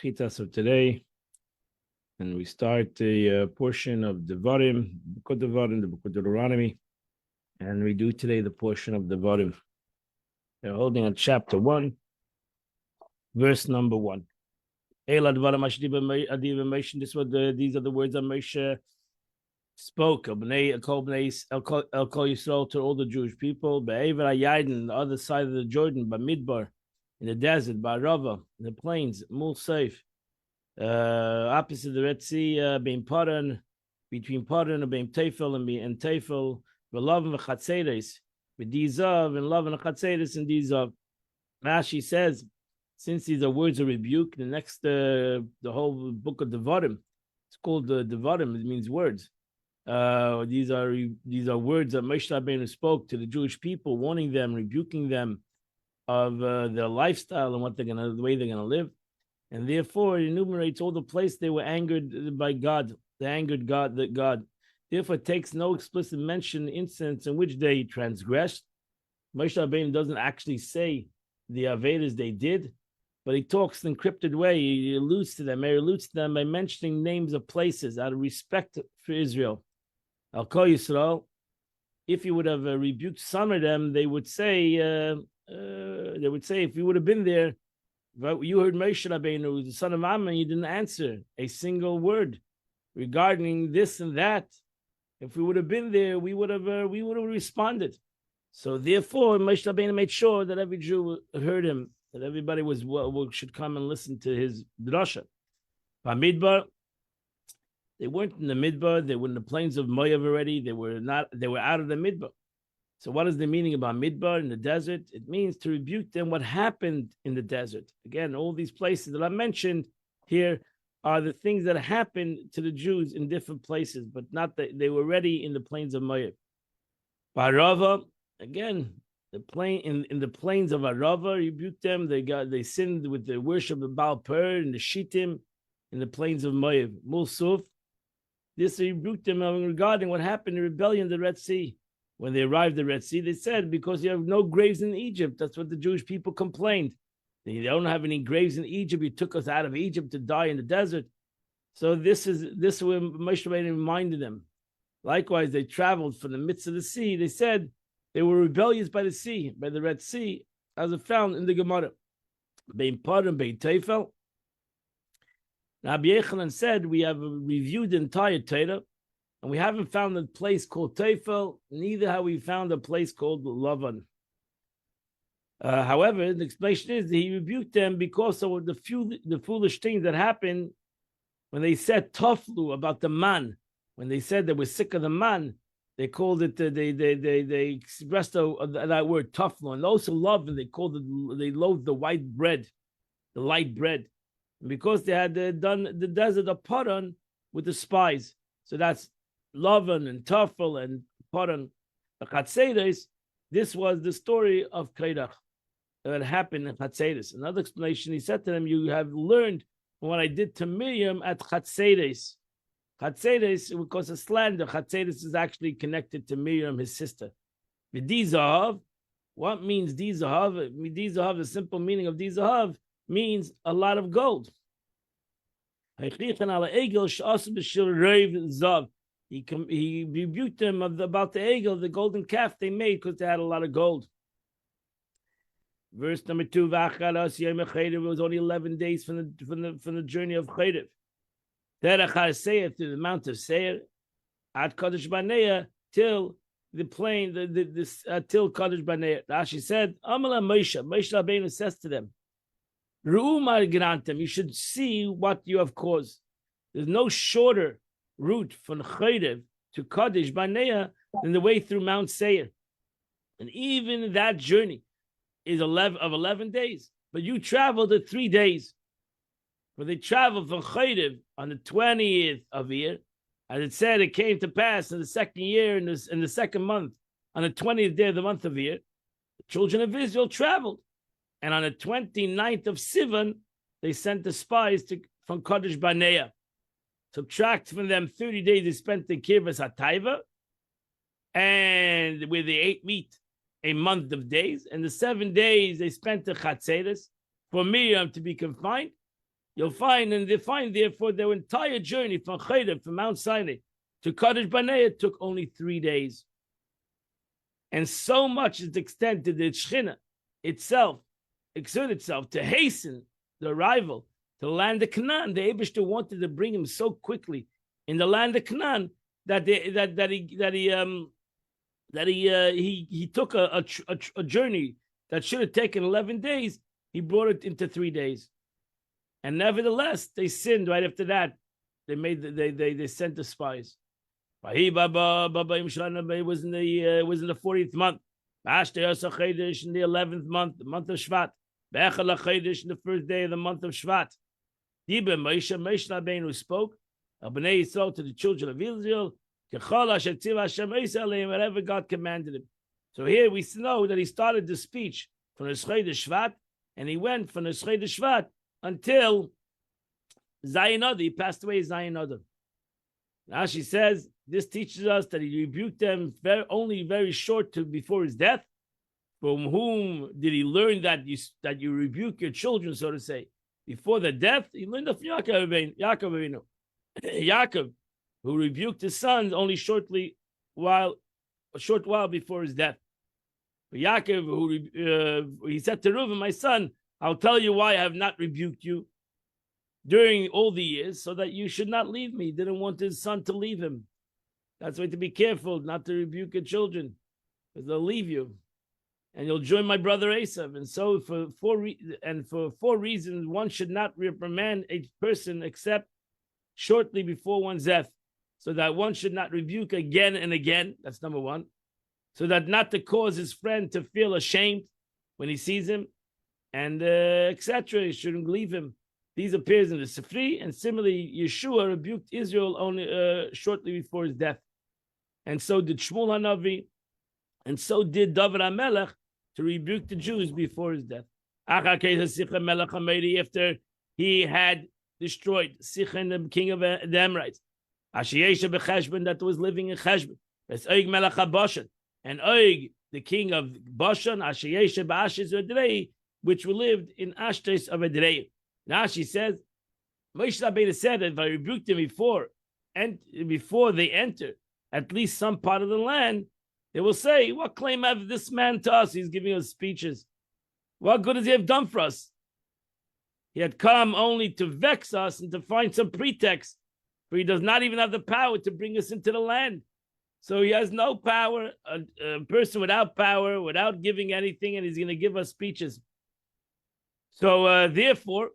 Chitas of today, and we start the portion of Devarim, Book of Devarim, the Book of Deuteronomy, and we do today the portion of Devarim. They're holding on chapter 1, verse number 1. These are the words that Moshe spoke of El Kol Yisrael to all the Jewish people, Be'ever HaYarden, on the other side of the Jordan, Bamidbar, in the desert, Ba'arava, in the plains, Mul Seif, opposite the Red Sea, Bein Paran, between Paran and Bein Tefel and Tefel, V'Lavan V'Chatzeres, with Dizav, and Lavan V'Chatzeres and Dizav. Rashi says, since these are words of rebuke, the next, the whole book of Devarim, it's called the Devarim, it means words. These are words that Moshe Rabbeinu spoke to the Jewish people, warning them, rebuking them of their lifestyle and the way they're gonna live, and therefore it enumerates all the place they were angered by God. They angered God. Therefore, it takes no explicit mention incidents in which they transgressed. Moshe Rabbeinu doesn't actually say the avedas they did, but he talks in an encrypted way. He alludes to them. He alludes to them by mentioning names of places out of respect for Israel. El Kol Yisrael, if you would have rebuked some of them, they would say, if you would have been there, but you heard Moshe Rabbeinu, the son of Ammon, you didn't answer a single word regarding this and that. If we would have been there, we would have responded. So therefore, Moshe Rabbeinu made sure that every Jew heard him, that everybody should come and listen to his drasha. Bamidbar, they weren't in the Midbar. They were in the plains of Moav already. They were out of the Midbar. So what is the meaning about Midbar in the desert? It means to rebuke them what happened in the desert. Again, all these places that I mentioned here are the things that happened to the Jews in different places, but not that they were already in the plains of Moav. Ba'arava, again, the plain in the plains of Arava, rebuked them. They sinned with the worship of Baal Per and the Shittim in the plains of Moav. Mulsuf, this rebuked them regarding what happened in rebellion in the Red Sea. When they arrived at the Red Sea, they said, because you have no graves in Egypt. That's what the Jewish people complained. They don't have any graves in Egypt. You took us out of Egypt to die in the desert. So this where Moshe Rabbeinu reminded them. Likewise, they traveled from the midst of the sea. They said they were rebellious by the sea, by the Red Sea, as it found in the Gemara. Bein Paran, Bein Tefel. Rabbi Yechanan said, we have reviewed the entire Torah, and we haven't found a place called Tefel, neither have we found a place called Lavan. However, the explanation is that he rebuked them because of the foolish things that happened when they said Toflu about the man. When they said they were sick of the man, they called it, they expressed that word Toflu, and also love, and they loathed the white bread, the light bread. And because they had done the desert of Paran with the spies. So that's Lavan and Tafel and Paran. The Chatzeres, this was the story of Kairach that happened in Chatzeres. Another explanation, he said to them, you have learned from what I did to Miriam at Chatzeres. Chatzeres, because of slander, Chatzeres is actually connected to Miriam, his sister. Dizahav, what means Dizahav? Dizahav, the simple meaning of Dizahav means a lot of gold. He rebuked them about the egel, the golden calf they made because they had a lot of gold. Verse number 2, it was only 11 days from the journey of Chayrev. Through the mount of Seir, at Kadesh Barnea, till the plain, till Kadesh Barnea. Rashi said, Amala Moshe Rabbeinu says to them, you should see what you have caused. There's no shorter route from Chayrev to Kadesh Barnea than the way through Mount Seir. And even that journey is 11 days. But you traveled at 3 days. But they traveled from Chayrev on the 20th of year. As it said, it came to pass in the second year, in the second month, on the 20th day of the month of year, the children of Israel traveled. And on the 29th of Sivan, they sent the spies from Kadesh Barnea. Subtract from them 30 days they spent in Kirvas HaTaiva, and where they ate meat a month of days, and the 7 days they spent in Chatzeres for Miriam to be confined. you'll find, and they find therefore their entire journey from Chayda, from Mount Sinai to Kadesh Barnea took only 3 days. And so much is the extent that the Shechina itself exerted itself to hasten the arrival to the land of Canaan. The Eibishter wanted to bring him so quickly in the land of Canaan that he took a journey that should have taken 11 days. He brought it into 3 days, and nevertheless they sinned right after that. They sent the spies. It was in the 40th month. In the 11th month, the month of Shvat. In the first day of the month of Shvat. Moshe Rabbeinu spoke Bnei Yisrael to the children of Israel, whatever God commanded him. So here we know that he started the speech from the Chodesh Shvat, and he went from the Chodesh Shvat until Zayin Adar. He passed away Zayin Adar. Now she says this teaches us that he rebuked them only very short before his death. From whom did he learn that you rebuke your children, so to say, before the death? He learned it from Yaakov, Yaakov, who rebuked his sons only a short while before his death. But Yaakov, he said to Reuven, my son, I'll tell you why I have not rebuked you during all the years, so that you should not leave me. He didn't want his son to leave him. That's why to be careful not to rebuke your children, because they'll leave you, and you'll join my brother Esav. And so, for four reasons, one should not reprimand a person except shortly before one's death, so that one should not rebuke again and again. That's number one. So that not to cause his friend to feel ashamed when he sees him, and etc. He shouldn't leave him. These appears in the Sifri, and similarly, Yeshua rebuked Israel only shortly before his death. And so did Shmuel HaNavi, and so did David HaMelech to rebuke the Jews before his death. After he had destroyed Sichon, the king of the Amorites, that was living in Cheshbon, and Og, the king of Bashan, which lived in Ashtes of Edrei. Now she says, Moshe Rabbeinu said that if I rebuked them before they enter at least some part of the land, they will say, what claim have this man to us? He's giving us speeches. What good does he have done for us? He had come only to vex us and to find some pretext, for he does not even have the power to bring us into the land. So he has no power, a person without power, without giving anything, and he's going to give us speeches. So therefore,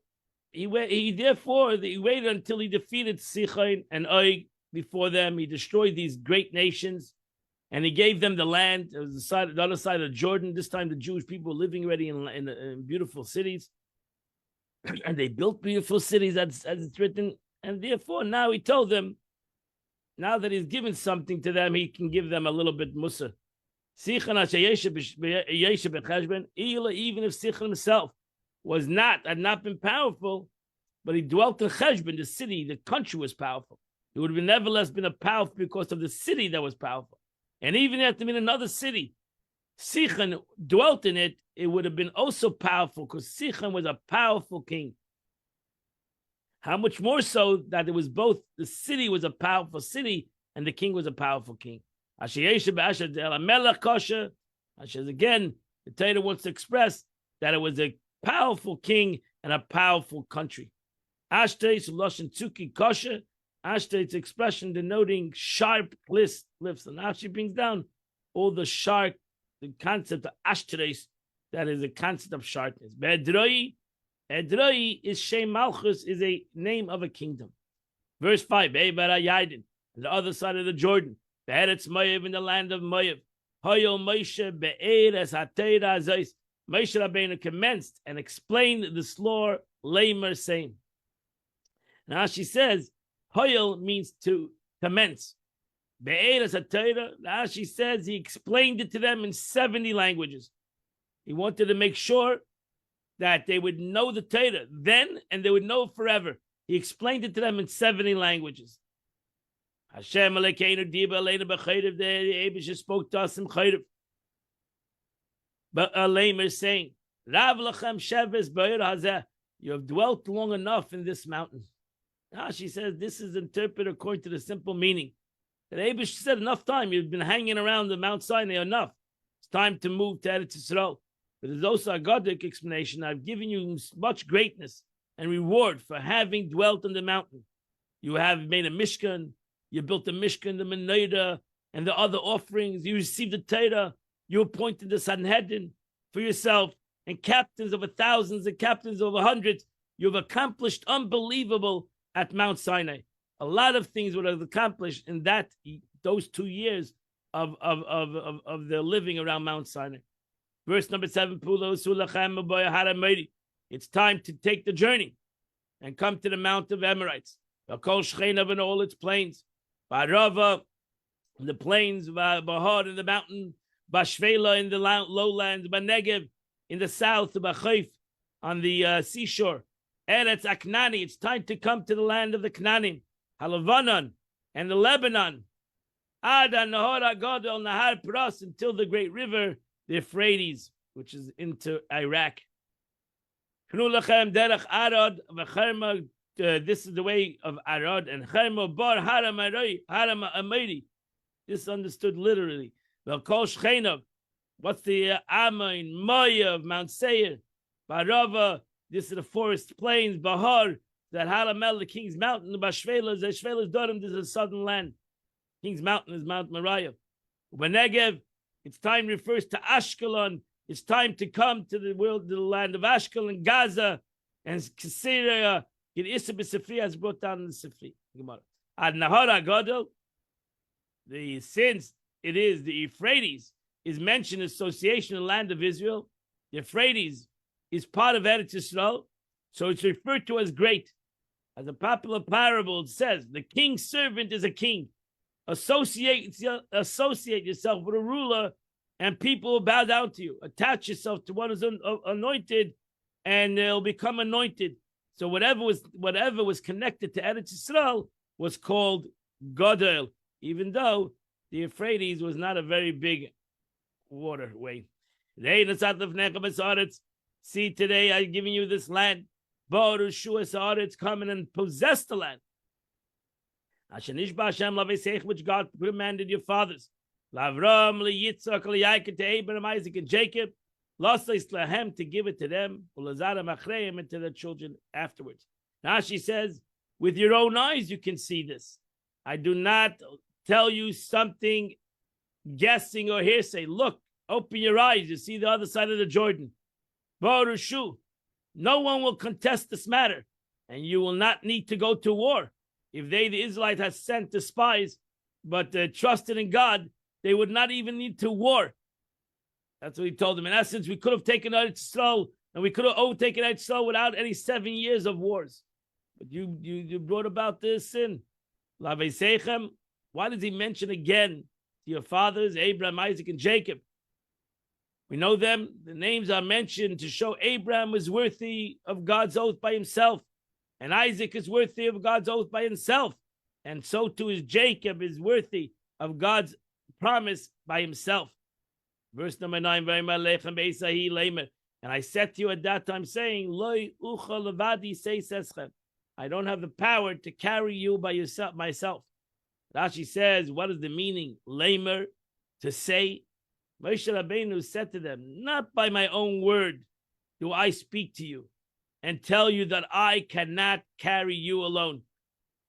he waited until he defeated Sichon and Og before them. He destroyed these great nations, and he gave them the land. It was the other side of Jordan. This time the Jewish people were living already in beautiful cities. And they built beautiful cities, as it's written. And therefore, now he told them, now that he's given something to them, he can give them a little bit mussar. Even if Sichon himself had not been powerful, but he dwelt in Cheshbon, the city, the country was powerful. He would have nevertheless been a powerful because of the city that was powerful. And even if it had been another city, Sichon dwelt in it, it would have been also powerful because Sichon was a powerful king. How much more so that it was both the city was a powerful city and the king was a powerful king. Again, the Torah wants to express that it was a powerful king and a powerful country. Ashtes Loshen Tzuki Kosher. Ashtes expression denoting sharp cliffs. And now she brings down all the concept of Ashtres, that is a concept of sharpness. Edroi is Shem Malchus, is a name of a kingdom. Verse 5, the other side of the Jordan, Be'eretz Moav, in the land of Moav. Hoyo Moshe be'eres ha'teira zois. Moshe Rabbeinu commenced and explained this law, lamer saying. Now she says, Hoyel means to commence. Be'eres ha'teira, now she says he explained it to them in 70 languages. He wanted to make sure that they would know the Torah then and they would know forever. He explained it to them in 70 languages. Hashem Elokeinu diba aleinu b'chayrev, the Eibusha spoke to us in chayrev. But Aleim is saying, Rav lachem sheves b'ir hazeh, You have dwelt long enough in this mountain. She says this is interpreted according to the simple meaning. That Abish said, enough time. You've been hanging around the Mount Sinai enough. It's time to move to Eretz Yisrael. But there's also a Godic explanation. I've given you much greatness and reward for having dwelt on the mountain. You have made a Mishkan. You built the Mishkan, the Menorah, and the other offerings. You received the Torah. You appointed the Sanhedrin for yourself and captains over thousands and captains over hundreds. You've accomplished unbelievable at Mount Sinai. A lot of things were accomplished in those 2 years of their living around Mount Sinai. Verse number 7, it's time to take the journey and come to the Mount of Amorites. And all its plains. Barava, the plains, Bahar in the mountain, Bashvela in the lowlands, Banegev in the south, Bachayf on the seashore. Eretz Aknani, it's time to come to the land of the Knanim. Halavanan and the Lebanon. Ada Nahora Gadol Nahar Pras until the great river, the Euphrates, which is into Iraq. This is the way of Arad and Cherma Bar Haram Amiri. This is understood literally. What's the Amoin Maya of Mount Seir? Barava, this is the forest plains. Bahar, that Haramel, the king's mountain. Bashvela, Shvela's Dorim, this is the southern land. King's mountain is Mount Moriah. Benegev, its time refers to Ashkelon. It's time to come to the land of Ashkelon, Gaza, and Syria. Sifri has brought down in the Sifri. Ad Nahara Gadol, since it is the Euphrates, is mentioned in association with the land of Israel. The Euphrates is part of Eretz Yisrael, so it's referred to as great. As a popular parable, it says, the king's servant is a king. Associate yourself with a ruler, and people will bow down to you. Attach yourself to one who's anointed, and they'll become anointed. So whatever was connected to Eretz Yisrael was called Gadol, even though the Euphrates was not a very big waterway. See, today I'm giving you this land. Come in and possess the land. Which God commanded your fathers. Lavram, Yitzchak, Yaakov, to Abraham, Isaac, and Jacob. To give it to them, and to their children afterwards. Now she says, with your own eyes you can see this. I do not tell you something guessing or hearsay. Look, open your eyes, you see the other side of the Jordan. Barushu, no one will contest this matter, and you will not need to go to war. If the Israelites, had sent the spies, but trusted in God, they would not even need to war. That's what he told them. In essence, we could have taken Eretz Yisrael, and we could have overtaken Eretz Yisrael without any 7 years of wars. But you brought about this sin. Why does he mention again to your fathers, Abraham, Isaac, and Jacob? We know them. The names are mentioned to show Abraham was worthy of God's oath by himself, and Isaac is worthy of God's oath by himself, and so too is Jacob is worthy of God's promise by himself. Verse number 9, and I said to you at that time, saying, I don't have the power to carry you by yourself, myself. Rashi says, what is the meaning? Lamer, to say. Moshe Rabbeinu said to them, not by my own word do I speak to you and tell you that I cannot carry you alone.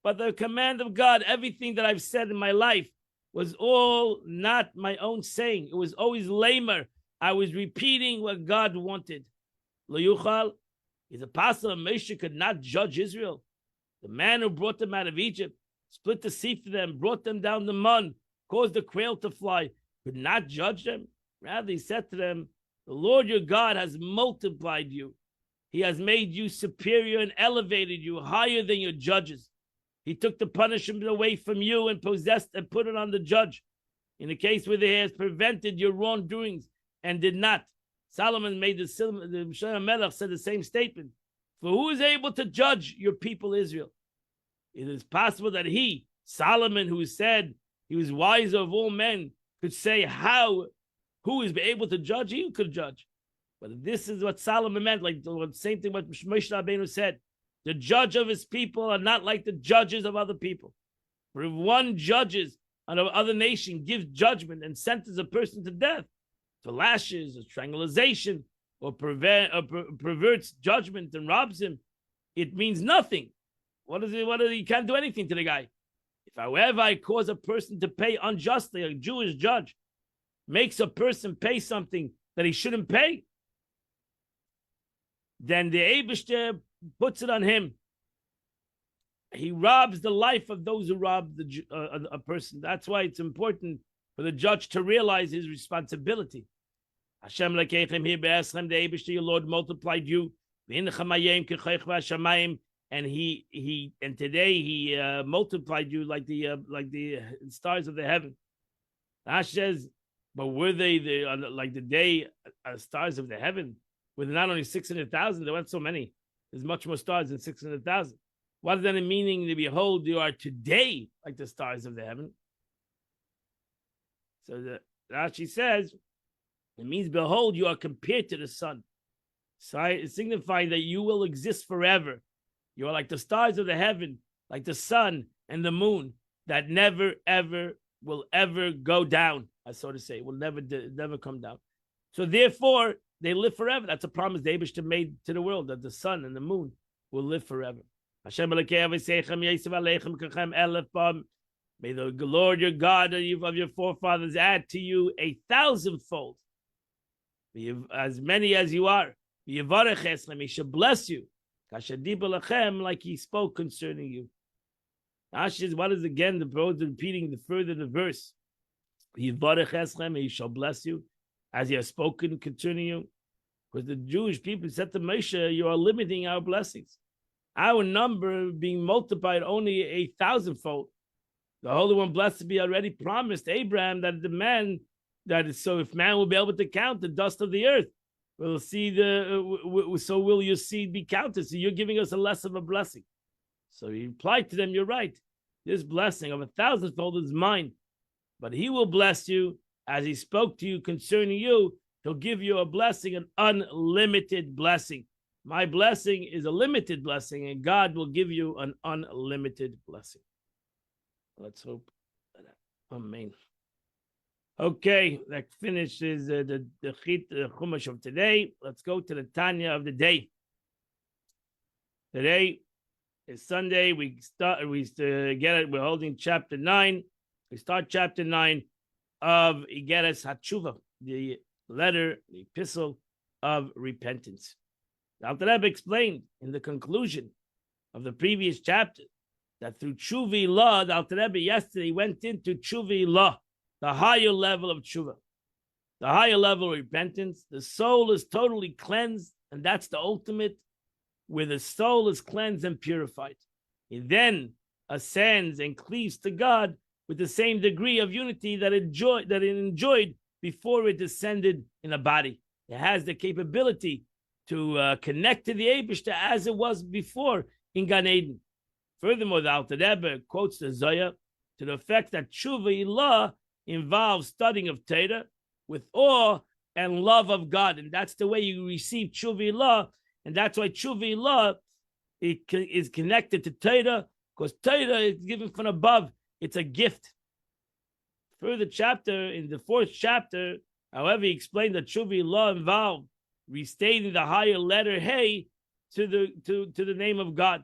But the command of God, everything that I've said in my life, was all not my own saying. It was always lamer. I was repeating what God wanted. Lo yuchal, is it possible Moshe could not judge Israel? The man who brought them out of Egypt, split the sea for them, brought them down the Mun, caused the quail to fly, could not judge them? Rather, he said to them, the Lord your God has multiplied you. He has made you superior and elevated you higher than your judges. He took the punishment away from you and possessed and put it on the judge. In the case where he has prevented your wrongdoings and did not. Solomon made the Shlomo Melech said the same statement. For who is able to judge your people Israel? It is possible that he, Solomon, who said he was wiser of all men, could say who is able to judge? He could judge. But this is what Solomon meant, like the same thing what Moshe Rabbeinu said. The judge of his people are not like the judges of other people. For if one judges on another nation, gives judgment and sentences a person to death, to lashes, or strangulation, or perverts judgment and robs him, it means nothing. What is it? You can't do anything to the guy. If, however, I cause a person to pay unjustly, a Jewish judge makes a person pay something that he shouldn't pay, then the Eibishter puts it on him. He robs the life of those who rob a person. That's why it's important for the judge to realize his responsibility. Hashem lekeichem here be'eslem, the Eibishter, your Lord, multiplied you. And today he multiplied you like the stars of the heaven. Ash says, but were they like the day stars of the heaven? Were there not only 600,000? There weren't so many. There's much more stars than 600,000. What is that meaning? To behold, you are today like the stars of the heaven. So Rashi says, it means, behold, you are compared to the sun. So it signifies that you will exist forever. You are like the stars of the heaven, like the sun and the moon, that never, ever will ever go down, so to say, will never come down. So therefore, they live forever. That's a promise the Eibishter made to the world, that the sun and the moon will live forever. May the Lord your God of your forefathers add to you 1,000-fold, as many as you are. He should bless you, like he spoke concerning you. Ashes, what is again the road repeating the verse? He shall bless you, as he has spoken concerning you. Because the Jewish people said to Moshe, you are limiting our blessings. Our number being multiplied only 1,000-fold. The Holy One, blessed be, already promised Abraham that the man, so if man will be able to count the dust of the earth, we'll see so will your seed be counted. So you're giving us a less of a blessing. So he replied to them, you're right. This blessing of 1,000-fold is mine. But he will bless you as he spoke to you concerning you. He'll give you a blessing, an unlimited blessing. My blessing is a limited blessing, and God will give you an unlimited blessing. Let's hope. Amen. Okay, that finishes the Chumash of today. Let's go to the Tanya of the day. Today is Sunday. We're holding chapter 9. We start chapter 9 of Igeres HaTshuva, the letter, the epistle of repentance. The Alter Rebbe explained in the conclusion of the previous chapter that through Tshuva Law, the Alter Rebbe yesterday went into Tshuva Law, the higher level of Tshuva, the higher level of repentance. The soul is totally cleansed, and that's the ultimate, where the soul is cleansed and purified. It then ascends and cleaves to God with the same degree of unity that it enjoyed before it descended in a body. It has the capability to connect to the Eibishter as it was before in Gan Eden. Furthermore, the Alter Rebbe quotes the Zohar to the effect that Tshuva Ilah involves studying of Torah with awe and love of God, and that's the way you receive Tshuva Ilah, and that's why Tshuva Ilah is connected to Torah, because Torah is given from above. It's a gift. Further chapter, in the 4th chapter, however, he explained that Tshuva Ilah involved restating the higher letter Hey to the name of God.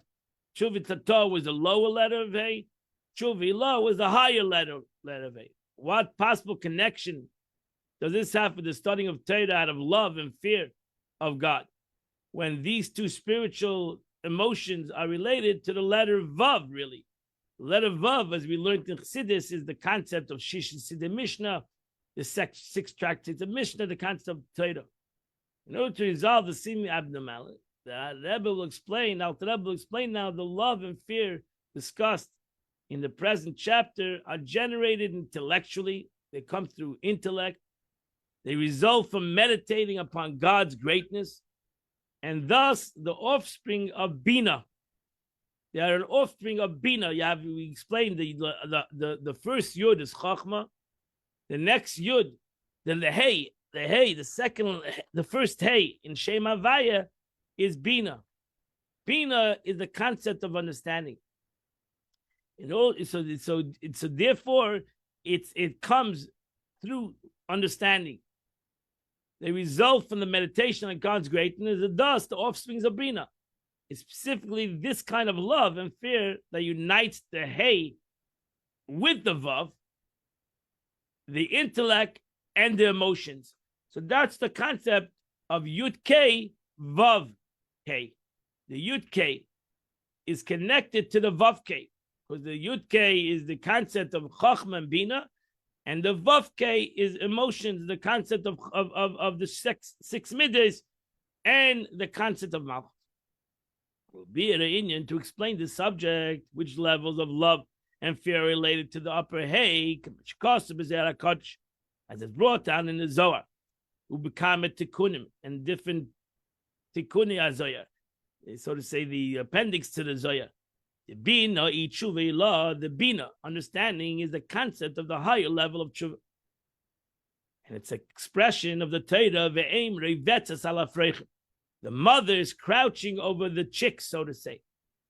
Tshuva Tatah was the lower letter of Hey. Tshuva Ilah was the higher letter of Hey. What possible connection does this have with the studying of Torah out of love and fear of God, when these two spiritual emotions are related to the letter Vav, really? The letter Vav, as we learned in Chassidus, is the concept of Shish Siddur Mishnah, the 6 tractates of Mishnah, the concept of Torah. In order to resolve the seeming abnormality, the Rebbe will explain now the love and fear discussed in the present chapter are generated intellectually. They come through intellect. They result from meditating upon God's greatness, and thus the offspring of Bina. They are an offspring of Bina. We explained the first Yud is Chachma. The next Yud, the Hey, the hey, the first hey in Shem Havaya is Bina. Bina is the concept of understanding. So therefore, it comes through understanding. They result from the meditation on God's greatness, the offsprings of Bina. It's specifically this kind of love and fear that unites the Hey with the Vav, the intellect, and the emotions. So that's the concept of Yud K, Vav K. The Yud K is connected to the Vav K, because the Yud K is the concept of Chachma and Bina, and the Vav K is emotions, the concept of the six middays, and the concept of Malchut. Will be an Indian to explain the subject, which levels of love and fear are related to the upper Hey, as it's brought down in the Zohar, who become a tikkunim and different tikkuni azoyar, so to say, the appendix to the Zohar. The Bina, the Bina, understanding is the concept of the higher level of tshuva. And it's an expression of the Torah, ve'em revetzas ala freichim. The mother is crouching over the chicks, so to say.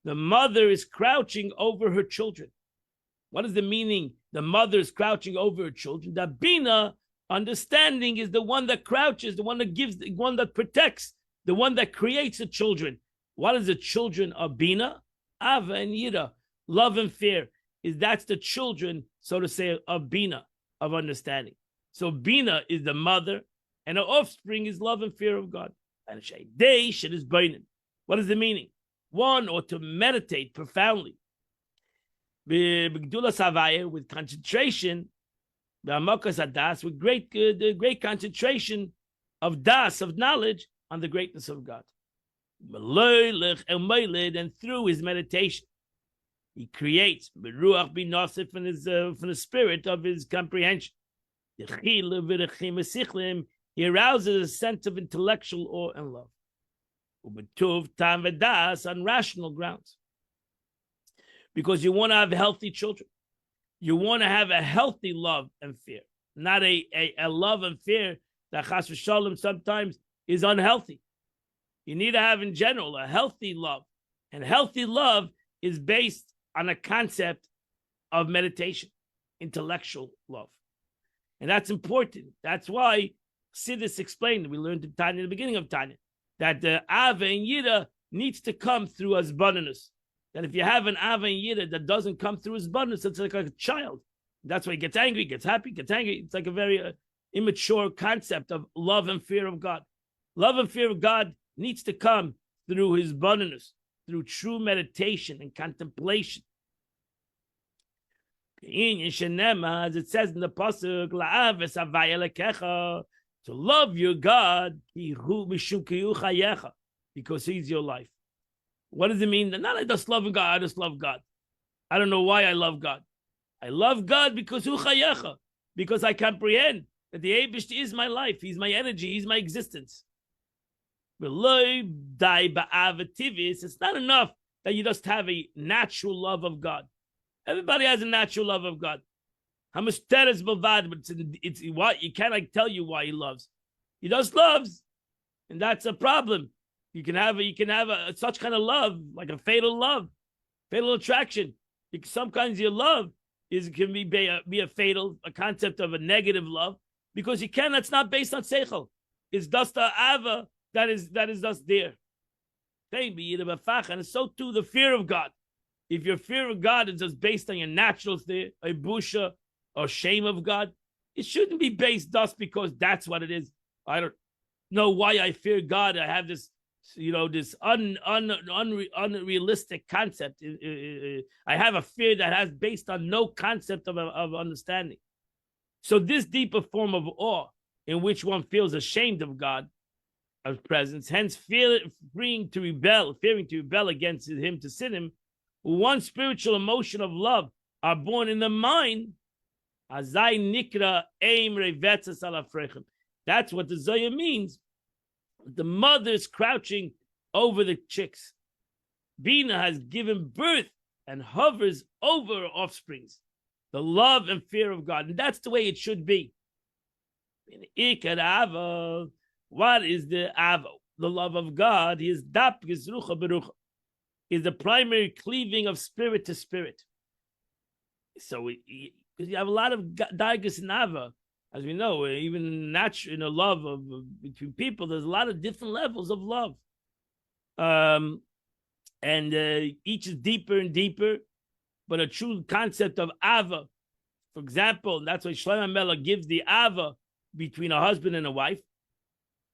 The mother is crouching over her children. What is the meaning? The mother is crouching over her children. The Bina, understanding, is the one that crouches, the one that gives, the one that protects, the one that creates the children. What is the children of Bina? Ava and Yira, love and fear. That's the children, so to say, of Bina, of understanding. So Bina is the mother, and her offspring is love and fear of God. And they should is burning. What is the meaning? One ought to meditate profoundly. With concentration, with great concentration of das, of knowledge, on the greatness of God. And through his meditation, he creates from the spirit of his comprehension. He arouses a sense of intellectual awe and love. On rational grounds. Because you want to have healthy children. You want to have a healthy love and fear. Not a love and fear that chas v'shalom sometimes is unhealthy. You need to have in general a healthy love. And healthy love is based on a concept of meditation, intellectual love. And that's important. That's why Sidis explained, we learned in Tanya, in the beginning of Tanya, that the Ava and Yira needs to come through Azbananus. That if you have an Ava and Yira that doesn't come through Azbananus, it's like a child. That's why he gets angry, gets happy, gets angry. It's like a very immature concept of love and fear of God. Love and fear of God needs to come through his Bananus, through true meditation and contemplation. As it says in the Pasuk, to love your God because he's your life. What does it mean? Not I just love God, I just love God. I don't know why I love God. I love God because because I comprehend that the Eibush is my life, he's my energy, he's my existence. It's not enough that you just have a natural love of God. Everybody has a natural love of God. But it's what you can't tell you why he loves. He just loves, and that's a problem. You can have such kind of love, like a fatal attraction. Some kinds of love can be a fatal, a concept of a negative love, because that's not based on seichel. It's just a ava that is just there. And so too the fear of God. If your fear of God is just based on your natural fear, a busha or shame of God, it shouldn't be based just because that's what it is. I don't know why I fear God. I have this, this unrealistic concept. I have a fear that has based on no concept of understanding. So this deeper form of awe, in which one feels ashamed of God, of presence, hence fearing to rebel against him, to sin him, one spiritual emotion of love are born in the mind. Azai nikra eim revetzas ala frechem. That's what the Zohar means. The mother is crouching over the chicks. Bina has given birth and hovers over her offsprings. The love and fear of God. And that's the way it should be. What is the ava? The love of God is dapkis rucha berucha, is the primary cleaving of spirit to spirit. So because you have a lot of daigas in ava, as we know, even natural in a love of between people, there's a lot of different levels of love. And each is deeper and deeper, but a true concept of ava, for example, that's why Shlomo Melech gives the ava between a husband and a wife,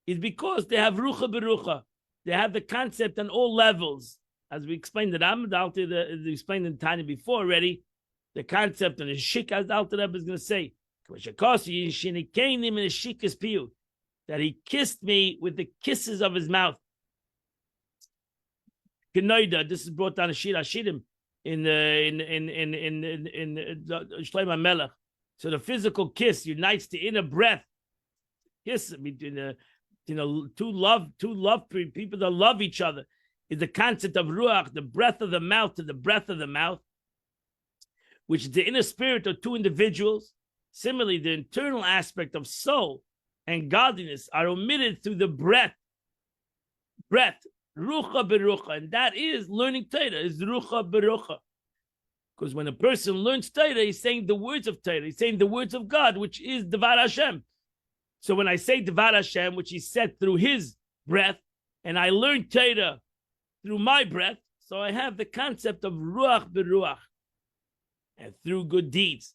is because they have rucha berucha. They have the concept on all levels, as we explained it. We explained in Tanya before already. The concept on the shik, as the Alter Rebbe is going to say, that he kissed me with the kisses of his mouth. This is brought down in Shir Hashirim in Shlomo Melech. So the physical kiss unites the inner breath. Kiss between two love people that love each other is the concept of ruach, the breath of the mouth to the breath of the mouth, which is the inner spirit of two individuals. Similarly, the internal aspect of soul and godliness are omitted through the breath, rucha berucha, and that is learning Torah, is rucha berucha. Because when a person learns Torah, he's saying the words of Torah, he's saying the words of God, which is Devar Hashem. So when I say Devar Hashem, which he said through his breath, and I learn Torah through my breath, so I have the concept of ruach beruach, and through good deeds,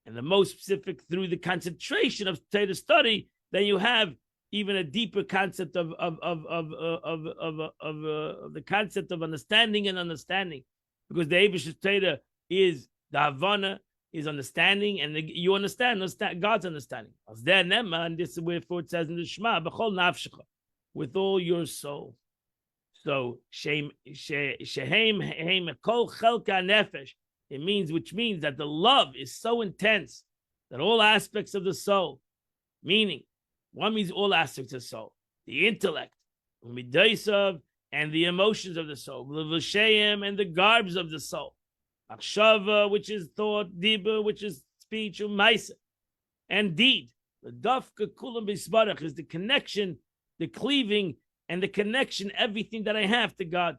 and the most specific through the concentration of Torah study, then you have even a deeper concept of the concept of understanding and understanding, because the Eibush Torah is the Havana, is understanding, and you understand God's understanding. And this is where it says in the Shema, with all your soul. So it means, which means that the love is so intense that all aspects of the soul, meaning one means all aspects of the soul, the intellect, and the emotions of the soul, and the garbs of the soul, Achshava, which is thought, Dibur, which is speech, Umaisa, and deed. The Dafka Kulam Bisbarach is the connection, the cleaving, and the connection, everything that I have to God.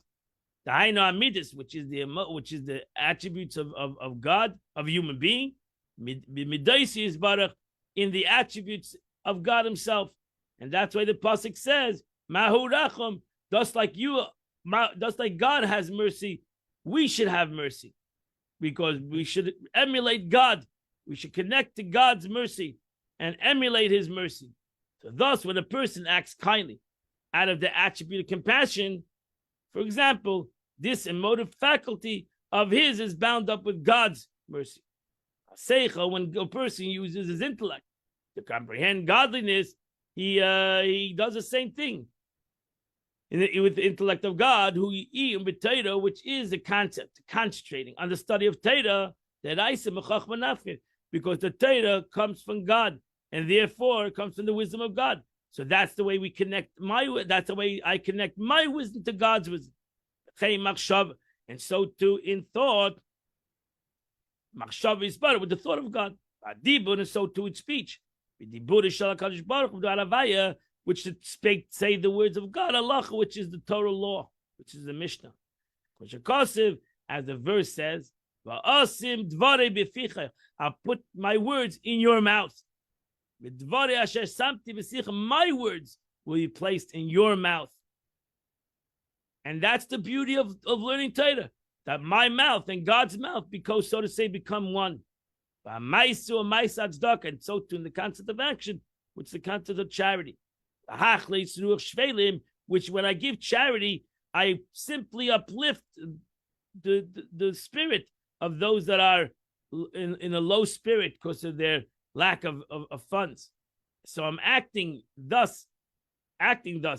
The Hainu Amidus, which is the attributes of God, of a human being. Midaisi is Barach in the attributes of God Himself. And that's why the Pasuk says, Mahu Racham, just like God has mercy, we should have mercy. Because we should emulate God. We should connect to God's mercy and emulate His mercy. So thus, when a person acts kindly out of the attribute of compassion, for example, this emotive faculty of his is bound up with God's mercy. Seicha, when a person uses his intellect to comprehend godliness, he does the same thing with the intellect of God, which is the concept, concentrating on the study of Torah, because the Torah comes from God, and therefore it comes from the wisdom of God. So that's the way we connect that's the way I connect my wisdom to God's wisdom. And so too in thought, machshav is better with the thought of God. And so too in speech. Which should say the words of God, Allah, which is the Torah law, which is the Mishnah. As the verse says, I'll put my words in your mouth. My words will be placed in your mouth. And that's the beauty of learning Torah, that my mouth and God's mouth, because so to say, become one. And so too in the concept of action, which is the concept of charity. Which when I give charity, I simply uplift the spirit of those that are in a low spirit because of their lack of funds. So I'm acting thus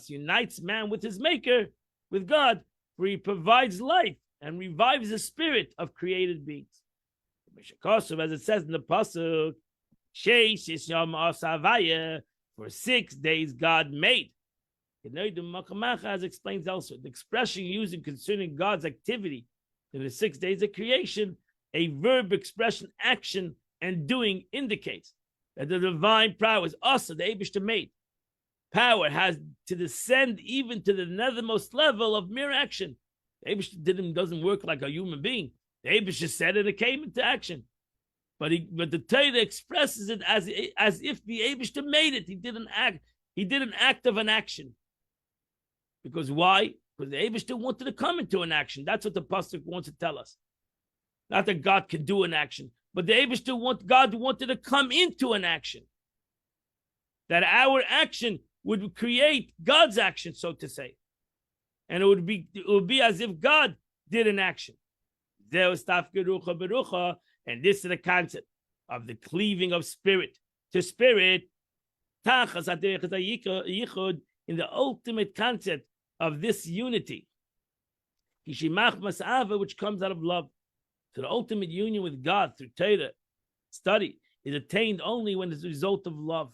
unites man with his maker, with God, where he provides life and revives the spirit of created beings. As it says in the Pasuk, for 6 days God made. As explains elsewhere, the expression using concerning God's activity in the 6 days of creation, a verb expression, action, and doing indicates that the divine prowess, also the Eibishter made, power has to descend even to the nethermost level of mere action. The Eibishter doesn't work like a human being. The Eibishter said it, it came into action. But the Torah expresses it as if the Eibishter made it. He did an act of an action. Because why? Because the Eibishter wanted to come into an action. That's what the pasuk wants to tell us. Not that God can do an action, but the Eibishter God wanted to come into an action. That our action would create God's action, so to say, and it would be as if God did an action. And this is the concept of the cleaving of spirit to spirit, in the ultimate concept of this unity, which comes out of love. So the ultimate union with God through Torah study is attained only when it's a result of love.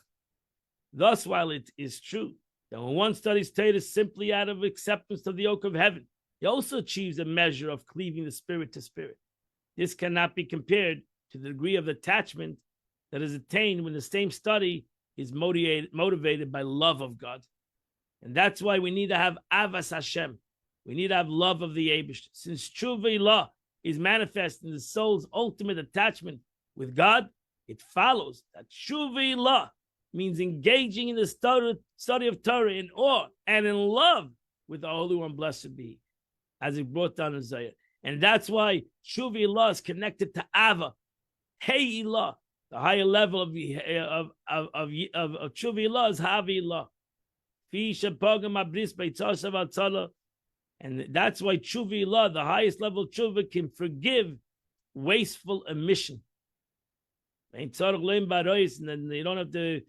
Thus, while it is true that when one studies Torah simply out of acceptance of the yoke of heaven, he also achieves a measure of cleaving the spirit to spirit. This cannot be compared to the degree of attachment that is attained when the same study is motivated by love of God. And that's why we need to have Avas Hashem. We need to have love of the Eibishter. Since Tshuva Ilah is manifest in the soul's ultimate attachment with God, it follows that Tshuva Ilah means engaging in the study of Torah in awe and in love with the Holy One, blessed be He, as it brought down in Zayah. And that's why Tshuva Ilah is connected to Ava, Hey Ilah. The higher level of Tshuva Ilah is Havi Ilah. And that's why Tshuva Ilah, the highest level of Tshuva, can forgive wasteful emission. And then you don't have to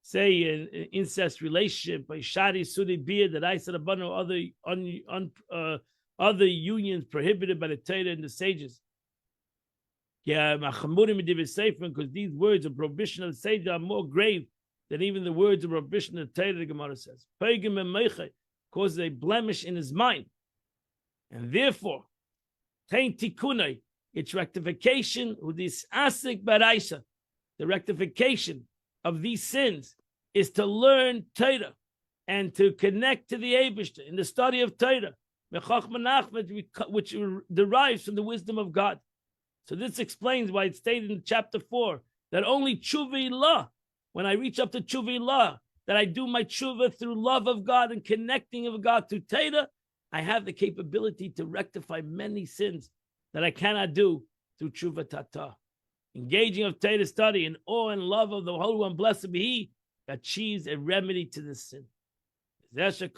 say an incest relationship by Shadi Sudi Bia that I said about other unions prohibited by the Torah and the sages. Yeah, because these words of prohibition of the sages are more grave than even the words of prohibition of the Torah, the Gemara says. Causes a blemish in his mind. And therefore, its rectification with this asik baraisa, the rectification of these sins is to learn Torah and to connect to the Eibishter in the study of Torah, which derives from the wisdom of God. So this explains why it's stated in chapter 4 that only Tshuva Ilah, when I reach up to Tshuva Ilah, that I do my tshuva through love of God and connecting of God to Torah, I have the capability to rectify many sins that I cannot do through tshuva tata. Engaging of Torah study in awe and love of the Holy One, blessed be He, achieves a remedy to this sin. This was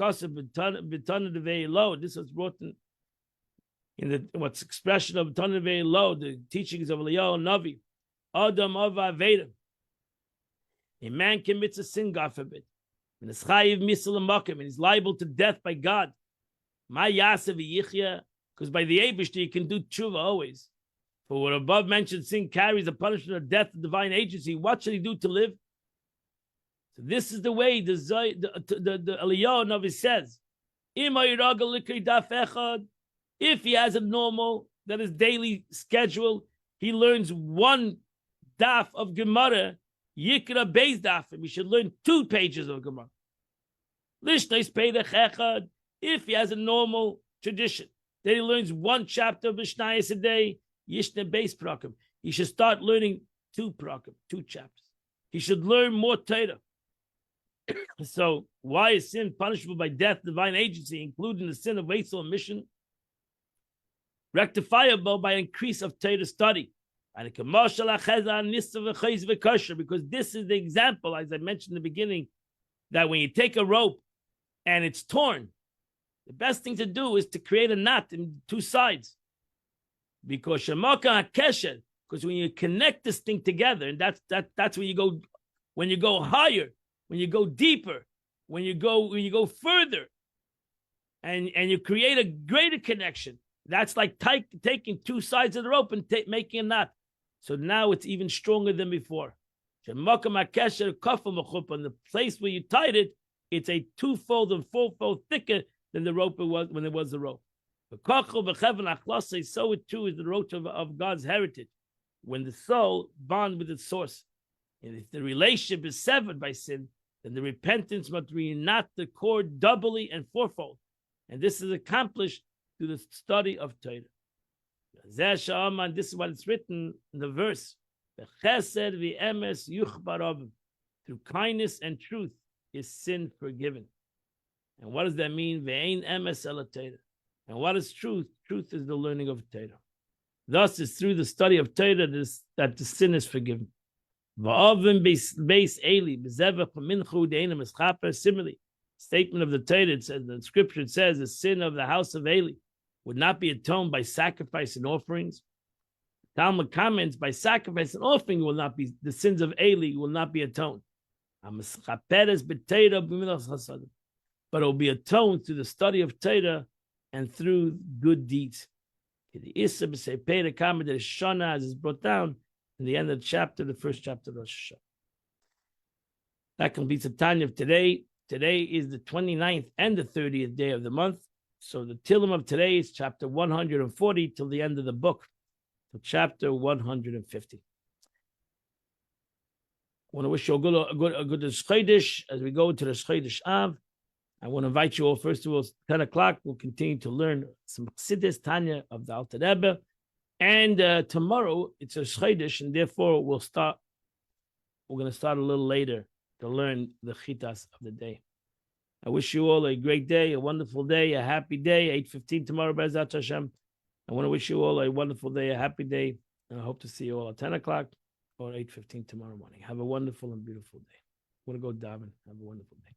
brought in the what's expression of Tanavei Lo, the teachings of Eliyahu Navi. Adam of Aveda. A man commits a sin, God forbid, and is chayiv misal and he's liable to death by God. My yasav yichya, because by the Eibishter you can do tshuva always. For what above mentioned sin carries the punishment of death, the divine agency. What should he do to live? So this is the way the Eliyahu Navi says. If he has a normal, that is daily schedule, he learns one daf of Gemara, Yikra Beis Dafim. He should learn 2 pages of Gemara. If he has a normal tradition, then he learns 1 chapter of Mishnayos a day, Yishna Beis Prakim. He should start learning 2 prakim, 2 chapters. He should learn more Torah. So why is sin punishable by death, divine agency, including the sin of wasteful omission? Rectifiable by increase of Torah study. Because this is the example, as I mentioned in the beginning, that when you take a rope and it's torn, the best thing to do is to create a knot in 2 sides. Because because when you connect this thing together, and that's when you go higher, when you go deeper, when you go further, and you create a greater connection. That's like taking 2 sides of the rope and making a knot. So now it's even stronger than before. On the place where you tied it, it's a 2-fold and 4-fold thicker than the rope it was when it was the rope. So it too is the rope of God's heritage, when the soul bonds with its source. And if the relationship is severed by sin, then the repentance must reunite the cord doubly and fourfold. And this is accomplished through the study of Torah. This is what it's written in the verse. Through kindness and truth is sin forgiven. And what does that mean? And what is truth? Truth is the learning of Torah. Thus, it's through the study of Torah that the sin is forgiven. Similarly, statement of the Torah, it says, the scripture, it says, the sin of the house of Eli would not be atoned by sacrifice and offerings. Talmud comments, by sacrifice and offering will not be, the sins of Eli will not be atoned. But it will be atoned through the study of Torah and through good deeds. The Issa b'Seipei comment that is Shana, as is brought down in the end of the chapter, the first chapter of Rosh Hashanah. That completes the Tanya of today. Today is the 29th and the 30th day of the month. So the Tillim of today is chapter 140 till the end of the book, to chapter 150. I want to wish you a good Chodesh as we go into the Chodesh Av. I want to invite you all, first of all, 10 o'clock, we'll continue to learn some Chassidus Tanya of the Alter Rebbe. And tomorrow, it's a Chodesh, and therefore we're going to start a little later to learn the Chitas of the day. I wish you all a great day, a wonderful day, a happy day, 8:15 tomorrow, Be'ezrat Hashem. I want to wish you all a wonderful day, a happy day, and I hope to see you all at 10 o'clock or 8:15 tomorrow morning. Have a wonderful and beautiful day. I want to go daven. Have a wonderful day.